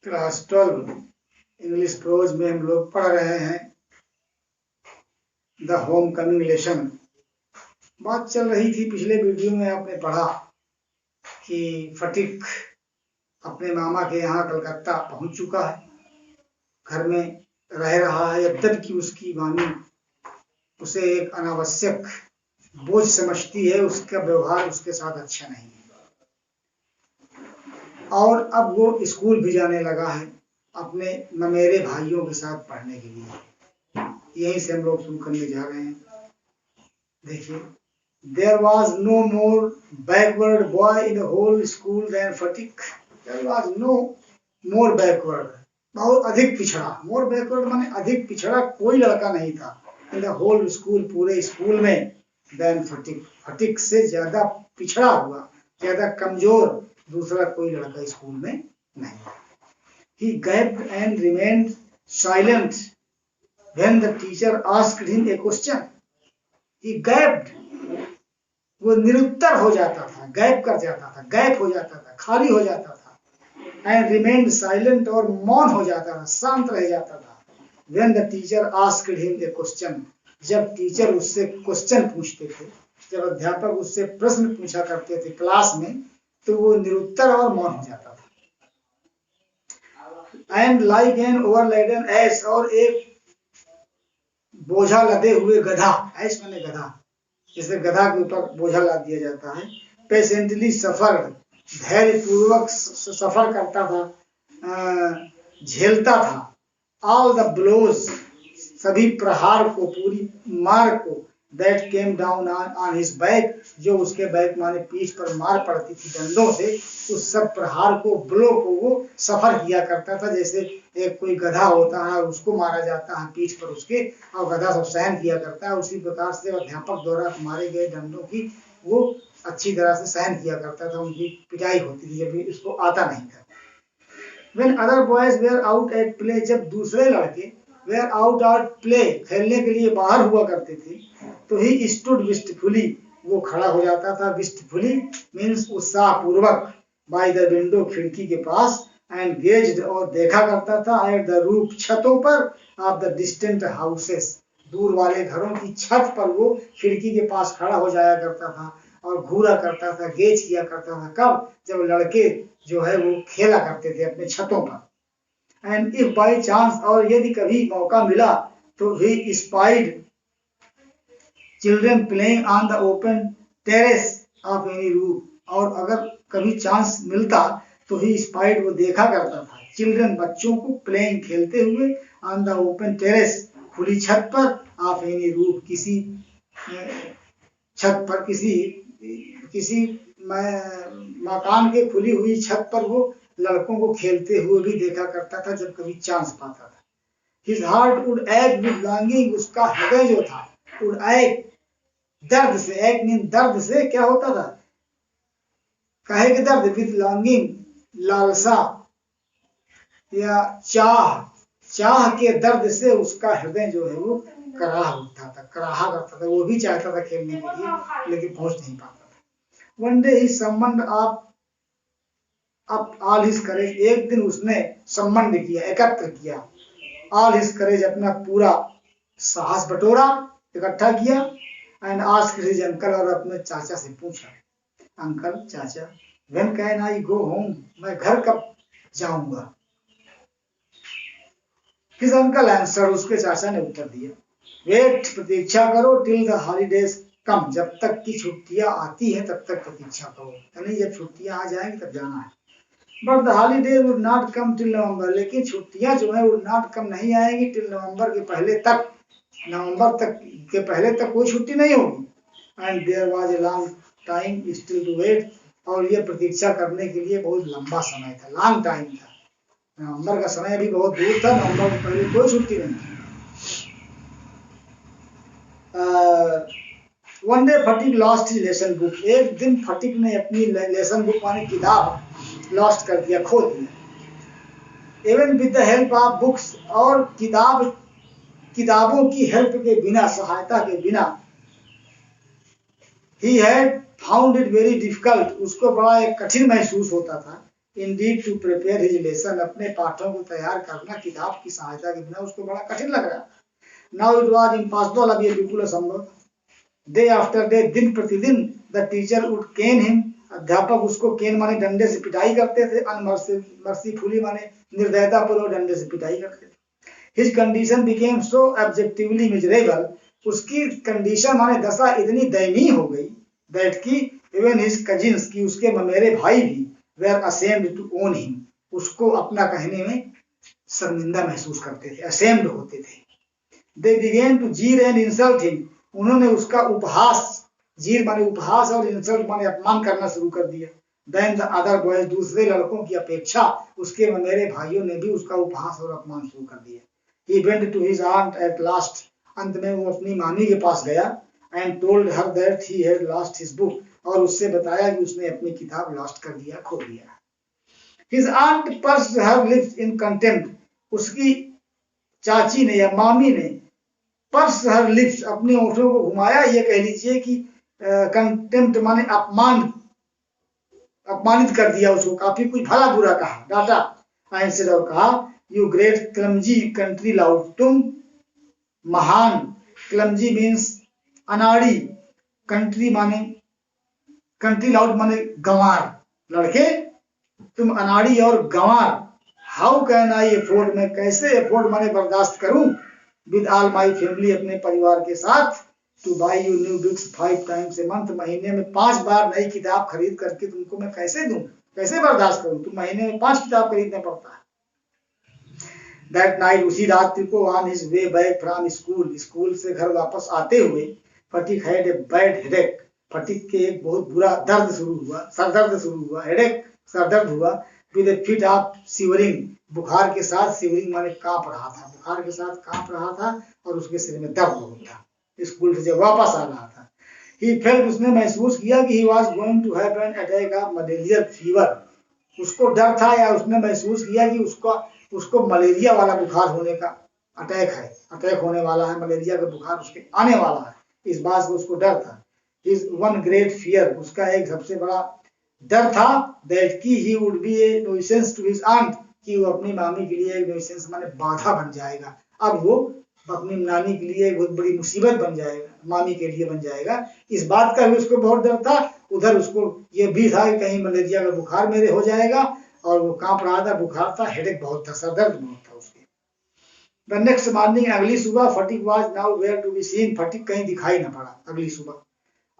Class 12 English pros में हम लोग पढ़ रहे हैं द होम कमिंग लेसन। बात चल रही थी पिछले वीडियो में, आपने पढ़ा कि फटिक अपने मामा के यहाँ कलकत्ता पहुंच चुका है, घर में रह रहा है। यद्यपि उसकी वाणी उसे एक अनावश्यक बोझ समझती है, उसका व्यवहार उसके साथ अच्छा नहीं है। और अब वो स्कूल भी जाने लगा है अपने ममेरे भाइयों के साथ पढ़ने के लिए। यहीं से हम लोग शुरू करने जा रहे हैं। देखिए, there was no more backward boy in the whole school than Phatik. There was no more backward, बहुत अधिक पिछड़ा। मोर बैकवर्ड माने अधिक पिछड़ा कोई लड़का नहीं था इन द होल स्कूल, पूरे स्कूल में, देन फटिक, फटिक से ज्यादा पिछड़ा हुआ, ज्यादा कमजोर दूसरा कोई लड़का स्कूल में नहीं। He gaped and remained silent when the teacher asked him a question. He gaped, वो निरुत्तर हो जाता था, गैप कर जाता था, गैप हो जाता था, खाली हो जाता था। And remained silent, और मौन हो जाता था, शांत रह जाता था। When the teacher asked him a question, जब टीचर उससे क्वेश्चन पूछते थे, जब अध्यापक उससे प्रश्न पूछा करते थे क्लास में, तो वो निरुत्तर और मौन हो जाता था। एंड लाइक एन ओवरलेडन एस, और एक बोझा लदे हुए गधा, एस माने गधा, जैसे गधा के ऊपर बोझा लाद दिया जाता है। पेशेंटली सफर, धैर्य पूर्वक सफर करता था, झेलता था। ऑल द ब्लोज, सभी प्रहार को, पूरी मार को, that came down on his back, जो उसके बैक माने पीठ पर मार पड़ती थी डंडों से, उस सब प्रहार को, ब्लो को वो सफर किया करता था। जैसे एक कोई गधा होता है, उसको मारा जाता है पीठ पर उसके, और गधा सब सहन किया करता है, उसी प्रकार से अध्यापक द्वारा मारे गए डंडों की वो अच्छी तरह से सहन किया करता था। उनकी पिटाई होती थी जब भी उसको आता नहीं था। When other boys were out at play, जब दूसरे लड़के were out at play, खेलने के लिए बाहर हुआ करते थे, तो he stood wistfully, वो खड़ा हो जाता था। wistfully means उत्साह पूर्वक, by the window, खिड़की के पास, and gazed, और देखा करता था, at the roof, छतों पर, of the distant houses, दूर वाले घरों की छत पर वो खिड़की के पास खड़ा हो जाया करता था और घूरा करता था, गेज किया करता था। कब? जब लड़के जो है वो खेला करते थे अपने छतों पर। एंड इफ बाई चांस, और यदि कभी मौका मिला, तो he spied children playing on the open terrace of any roof, और अगर कभी चांस मिलता तो ही स्पाइड, वो देखा करता था, चिल्ड्रन बच्चों को, प्लेइंग खेलते हुए, ऑन द ओपन टेरेस खुली छत पर, ऑफ एनी रूफ किसी छत पर, किसी मकान के खुली हुई छत पर वो लड़कों को खेलते हुए भी देखा करता था जब कभी चांस पाता था। His heart would ache with longing, उसका हृदय जो था would ache, दर्द से, ache मीन दर्द से, क्या होता था, काहे के दर्द, with longing, लालसा या चाह के दर्द से उसका हृदय जो है वो कराह उठता था, कराहा करता था। वो भी चाहता था खेलने के लिए, लेकिन पहुंच नहीं पाता था। One day he summoned up all his courage, एक दिन उसने सम्मंड किया, एकत्र किया, all his courage, अपना पूरा साहस बटोरा, इकट्ठा किया, and asked his uncle, और अपने चाचा से पूछा, अंकल, चाचा, when can I go home, मैं घर कब जाऊंगा। His uncle answered, उसके चाचा ने उत्तर दिया, wait, प्रतीक्षा करो, till the holidays come, जब तक की छुट्टियां आती हैं तब तक प्रतीक्षा करो, यानी जब छुट्टियां आ जाएंगी तब जाना है। But the holidays would not come till November, लेकिन छुट्टियां जो है would not come, नहीं आएंगी till नवंबर के पहले तक, नवंबर तक के पहले तक कोई छुट्टी नहीं होगी। And there was a long time still to wait, और ये प्रतीक्षा करने के लिए बहुत लंबा समय था, लॉन्ग टाइम था, नवंबर का समय भी बहुत दूर था, नवंबर के पहले कोई छुट्टी नहीं थी। One day फटिक lost his lesson book, एक दिन फटिक ने अपनी लेसन बुक माने किताब लॉस्ट कर दिया, खो दिया। Even with the help of books, और किताबों की हेल्प के बिना, सहायता के बिना, he had found it very difficult, उसको बड़ा एक कठिन महसूस होता था, Indeed, to prepare his lesson, अपने पाठों को तैयार करना किताब की सहायता के बिना उसको बड़ा कठिन लग रहा। Now it was impossible, अब ये बिल्कुल असंभव। Day after day, दिन प्रतिदिन the teacher would cane him, अध्यापक उसको केन माने डंडे से पिटाई करते थे, अनमर्सीफुली माने निर्दयतापूर्वक डंडे से पिटाई करते थे। His condition became so objectively miserable, उसकी कंडीशन माने दशा इतनी दयनीय हो गई, that कि even his cousins, कि उसके ममेरे भाई भी were ashamed to own him, उसको अपना कहने में शर्मिंदा महसूस करते थे, ashamed होते थे। They began to jeer and insult him, उन्होंने उसका उपहास, जीर माने उपहास और इंसल्ट माने अपमान करना शुरू कर दिया। Then the other boys, दूसरे लड़कों की अपेक्षा उसके ममेरे भाइयों ने भी उसका उपहास और अपमान शुरू कर दिया। He went to his aunt at last, अंत में वो अपनी मामी के पास गया, and told her that he had lost his book, और उससे बताया कि उसने अपनी किताब लॉस्ट कर दिया, खो दिया। His aunt pursed her lips in contempt, उसकी चाची ने या मामी ने pursed her lips, अपने ओठों को घुमाया, ये कह लीजिए कि कंटेम्प्ट माने अपमानित कर दिया उसको, काफी कुछ भला बुरा कहा, डांटा। आइंस्टीन और कहा, you great clumsy country loud, तुम महान, क्लमजी मीन्स अनाड़ी, कंट्री माने कंट्री लाउड माने गंवार, लड़के तुम अनाड़ी और गंवार। हाउ कैन आई अफोर्ड, मैं कैसे अफोर्ड माने बर्दाश्त करूं, विद ऑल माई फैमिली, अपने परिवार के साथ, two by you new books 5 times a month, महीने में 5 बार नई किताब खरीद करके तुमको मैं कैसे दूं, कैसे बर्दाश्त करूं, तुम महीने में 5 किताब खरीदना पड़ता है। That night, उसी रात्रि को, on his way back from school, school से घर वापस आते हुए, fatigue had a bad headache, fatigue के एक बहुत बुरा दर्द शुरू हुआ, सरदर्द शुरू हुआ, हेडेक सरदर्द हुआ, with a fit of shivering, बुखार के साथ, शिवरिंग माने कांप रहा था, बुखार के साथ कांप रहा था और उसके शरीर में दर्द हो गया, स्कूल से जब वापस आ रहा था। He felt, उसने महसूस किया कि he was going to have an attack of malarial fever, उसको डर था या उसने महसूस किया कि उसको मलेरिया वाला बुखार होने का अटैक होने वाला है, मलेरिया का बुखार उसके आने वाला है, इस बात से उसको डर था। His one great fear, उसका एक सबसे बड़ा डर था, that कि he would be a nuisance to his aunt, कि वो अपनी मामी के लिए एक nuisance माने बाधा बन जाएगा, अब वो अपनी नानी के लिए बहुत बड़ी मुसीबत बन जाएगा, मामी के लिए बन जाएगा, इस बात का भी उसको बहुत डर था। उधर उसको ये भी था कि कहीं मलेरिया का बुखार मेरे हो जाएगा, और वो कांप रहा था, बुखार था, हेडेक बहुत था, सरदर्द बहुत था उसके। द नेक्स्ट मॉर्निंग, अगली सुबह, Phatik was nowhere to be seen, Phatik कहीं दिखाई न पड़ा अगली सुबह।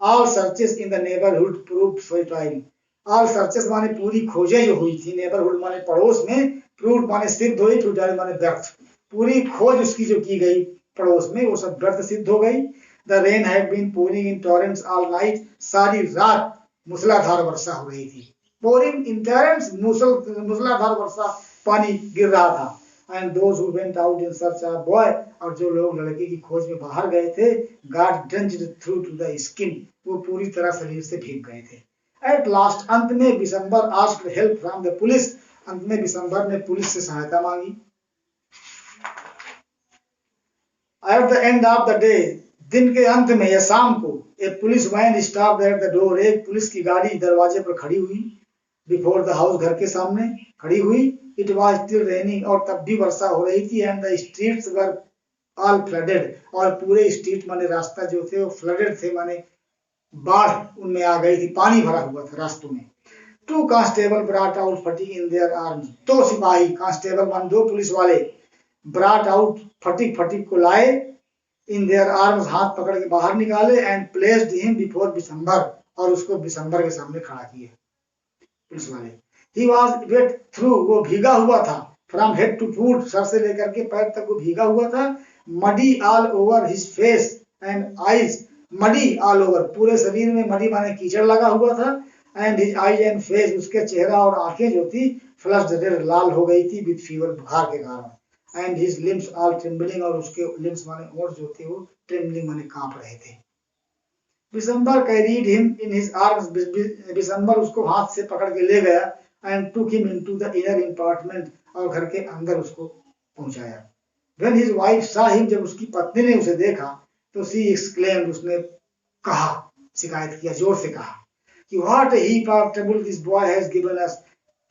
All searches in the neighbourhood proved fertile, all searches माने पूरी खोजें जो हुई थी, नेबरहुड माने पड़ोस में, प्रूव्ड माने सिद्ध हुई, फर्टाइल माने व्यर्थ, पूरी खोज उसकी जो की गई पड़ोस में वो सब व्यर्थ सिद्ध हो गई। The rain had been pouring in torrents all night, सारी रात मूसलाधार वर्षा हो रही थी, पोरिंग इन टॉरेंट्स, मूसलाधार वर्षा, पानी गिर रहा था। And those who went out in search of boy, और जो लोग लड़के की खोज में बाहर गए थे, got drenched through to the skin, वो पूरी तरह शरीर से भीग गए थे। एट लास्ट, अंत में, December asked help from the police, अंत में दिसंबर ने पुलिस से सहायता मांगी। At the end of the day, दिन के अंत में या शाम को, a police van stopped at the door, एक पुलिस की गाड़ी दरवाजे पर खड़ी हुई, before the house, घर के सामने खड़ी हुई। It was still raining, और तब भी वर्षा हो रही थी, and the streets were all flooded, और पूरे स्ट्रीट माने रास्ता जो थे वो flooded थे, माने बाढ़ उनमें आ गई थी, पानी भरा हुआ था रास्तों में। Two constables brought out fatigue in their arms, दो सिपाही, कांस्टेबल मान दो पुलिस वाले, ब्राट आउट, फटीक को लाए, इन देयर आर्म्स, हाथ पकड़ के बाहर निकाले, and placed him before Bishambar, और उसको बिशंबर के सामने खड़ा किए पुलिस वाले। ही वाज वेट थ्रू, वो भीगा हुआ था, फ्रॉम हेड टू फुट, सर से लेकर के पैर तक वो भीगा हुआ था। Muddy all over his face and eyes, muddy all over, पूरे शरीर में मडी माने कीचड़ लगा हुआ था, and his eyes and face, उसके चेहरा और आंखें जो थी, फ्लश्ड रेड, लाल हो गई थी, विद फीवर, बुखार के कारण। And his limbs all trembling, और उसके लिम्स माने ओठ जो थे वो ट्रेम्बलिंग माने कांप रहे थे। Bishambar carried him in his arms, Bishambar उसको हाथ से पकड़ के ले गया, and took him into the inner apartment, और घर के अंदर उसको पहुंचाया। When his wife saw him, जब उसकी पत्नी ने उसे देखा, तो शी एक्सक्लेम्ड, उसने कहा, शिकायत किया, जोर से कहा कि what a heap of trouble this boy has given us,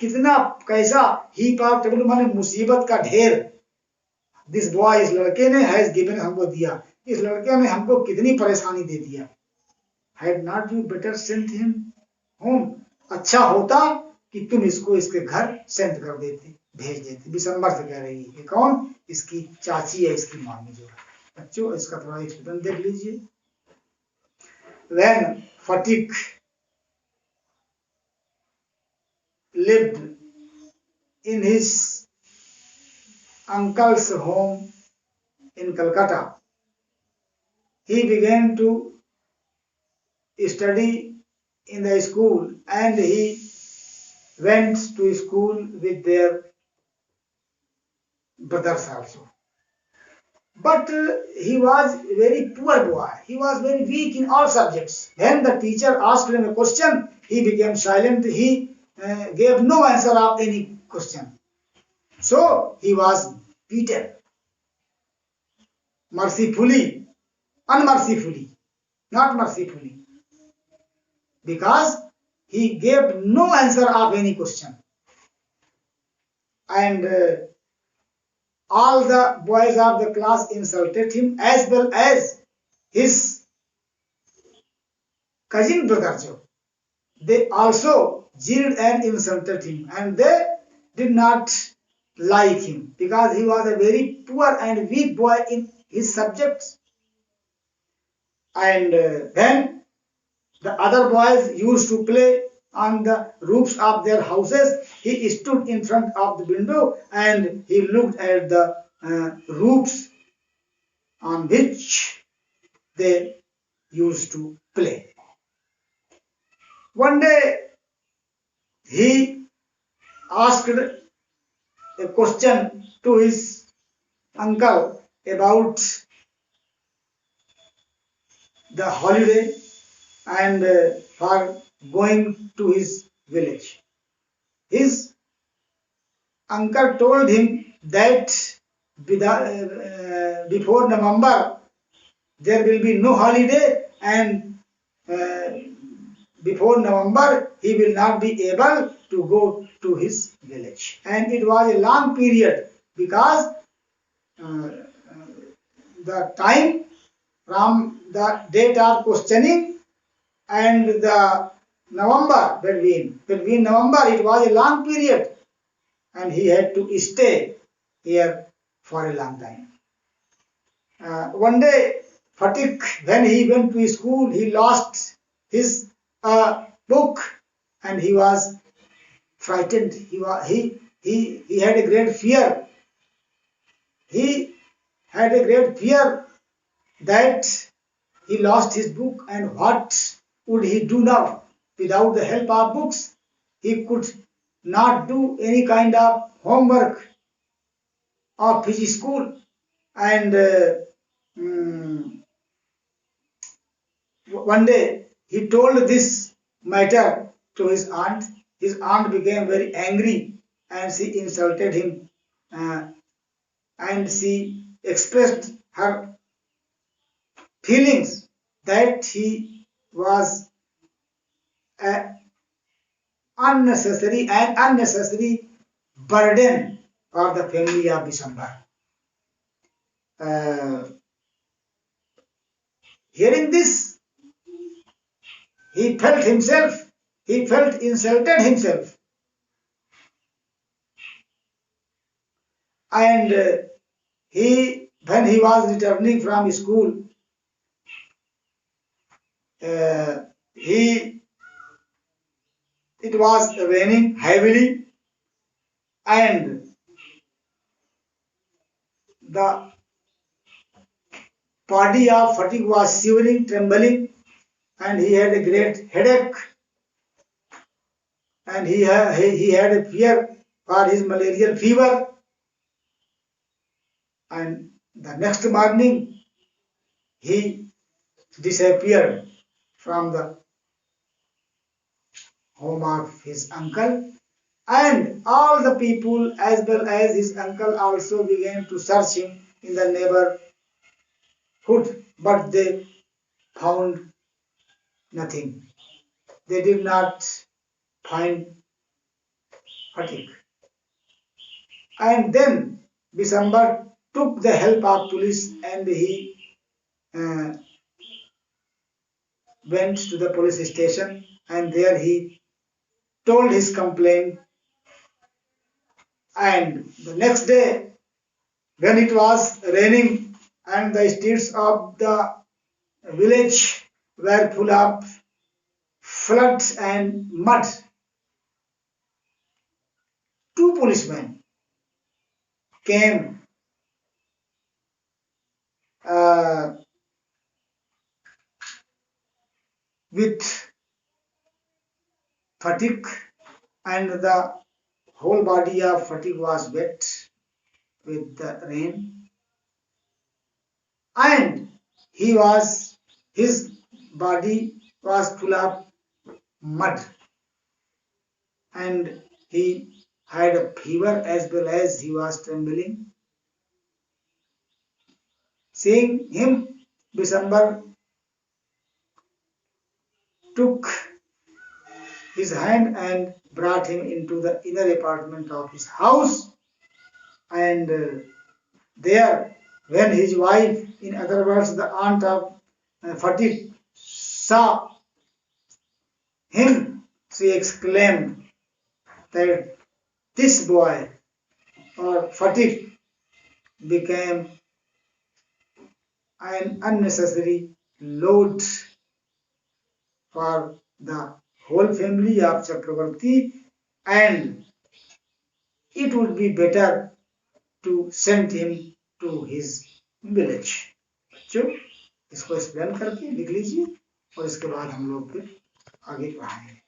कितना कैसा हीप ऑफ टेबल माने मुसीबत का ढेर। दिस बॉय, इस लड़के ने हैज गिवन हमको दिया, इस लड़के ने हमको कितनी परेशानी दे दिया। Had not you better sent him home, अच्छा होता कि तुम इसको इसके घर सेंड कर देते, भेज देते। दिसंबर से कह रही है। कौन? इसकी चाची है, इसकी मामी जो है। बच्चों इसका थोड़ा एक्सप्लेन देख लीजिए। When Fatik lived in his uncle's home in Calcutta, he began to study in the school, and he went to school with their brothers also. But he was a very poor boy. He was very weak in all subjects. When the teacher asked him a question, he became silent. He gave no answer of any question. So he was beaten mercifully, unmercifully, not mercifully, because he gave no answer of any question. And all the boys of the class insulted him, as well as his cousin brother Joe. They also jeered and insulted him, and they did not like him because he was a very poor and weak boy in his subjects. And then the other boys used to play on the roofs of their houses. He stood in front of the window and he looked at the roofs on which they used to play. One day he asked a question to his uncle about the holiday and for going to his village. His uncle told him that before November there will be no holiday, and before November he will not be able to go to his village. And it was a long period because the time from the date of questioning and the November, between November, it was a long period, and he had to stay here for a long time. One day, Fatik, when he went to school, he lost his book, and he was frightened. He had a great fear. He had a great fear that he lost his book, and what would he do now? Without the help of books, he could not do any kind of homework of his school. And one day he told this matter to his aunt. His aunt became very angry and she insulted him, and she expressed her feelings that he was an unnecessary burden for the family of Bishambar. Hearing this, he felt insulted himself, and when he was returning from school, it was raining heavily, and the body of Fatik was shivering, trembling, and he had a great headache, and he had a fear for his malarial fever. And the next morning, he disappeared from the home of his uncle, and all the people as well as his uncle also began to search him in the neighborhood, but they found nothing. They did not find Phatik. And then Bisambar took the help of police and he went to the police station, and there he told his complaint. And the next day, when it was raining and the streets of the village were full of floods and mud, two policemen came with Phatik, and the whole body of Phatik was wet with the rain, and his body was full of mud, and he had a fever as well as he was trembling. Seeing him, Bisambar took his hand and brought him into the inner apartment of his house, and there, when his wife, in other words the aunt of Phatik, saw him, she exclaimed that this boy or Phatik became an unnecessary load for the whole family of Chakravarti, and it would be better to send him to his village. बच्चों, इसको explain करके लिख लीजिए और इसके बाद हम लोग फिर आगे पढ़ाएंगे.